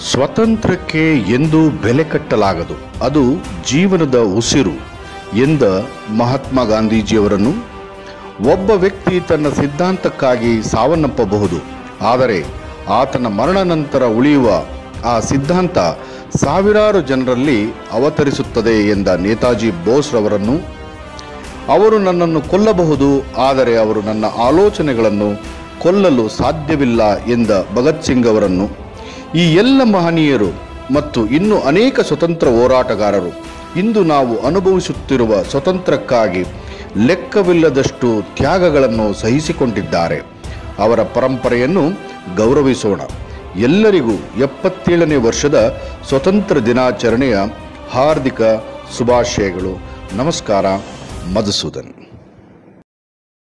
ಸ್ವತಂತ್ರಕ್ಕೆ ಎಂದೂ ಬೆಲೆ ಕಟ್ಟಲಾಗದು, ಅದು ಜೀವನದ ಉಸಿರು ಎಂದ ಮಹಾತ್ಮ ಗಾಂಧೀಜಿಯವರನ್ನು ಒಬ್ಬ ವ್ಯಕ್ತಿ ತನ್ನ ಸಿದ್ಧಾಂತಕ್ಕಾಗಿ ಸಾವನ್ನಪ್ಪಬಹುದು, ಆದರೆ ಆತನ ಮರಣ ನಂತರ ಉಳಿಯುವ ಆ ಸಿದ್ಧಾಂತ ಸಾವಿರಾರು ಜನರಲ್ಲಿ ಅವತರಿಸುತ್ತದೆ ಎಂದ ನೇತಾಜಿ ಬೋಸ್ರವರನ್ನು, ಅವರು ನನ್ನನ್ನು ಕೊಲ್ಲಬಹುದು ಆದರೆ ಅವರು ನನ್ನ ಆಲೋಚನೆಗಳನ್ನು ಕೊಲ್ಲಲು ಸಾಧ್ಯವಿಲ್ಲ ಎಂದ ಭಗತ್ ಸಿಂಗ್ ಅವರನ್ನು, ಈ ಎಲ್ಲ ಮಹನೀಯರು ಮತ್ತು ಇನ್ನೂ ಅನೇಕ ಸ್ವತಂತ್ರ ಹೋರಾಟಗಾರರು ಇಂದು ನಾವು ಅನುಭವಿಸುತ್ತಿರುವ ಸ್ವತಂತ್ರಕ್ಕಾಗಿ ಲೆಕ್ಕವಿಲ್ಲದಷ್ಟು ತ್ಯಾಗಗಳನ್ನು ಸಹಿಸಿಕೊಂಡಿದ್ದಾರೆ. ಅವರ ಪರಂಪರೆಯನ್ನು ಗೌರವಿಸೋಣ. ಎಲ್ಲರಿಗೂ 77ನೇ ವರ್ಷದ ಸ್ವತಂತ್ರ ದಿನಾಚರಣೆಯ ಹಾರ್ದಿಕ ಶುಭಾಶಯಗಳು. ನಮಸ್ಕಾರ. ಮಧುಸೂದನ್.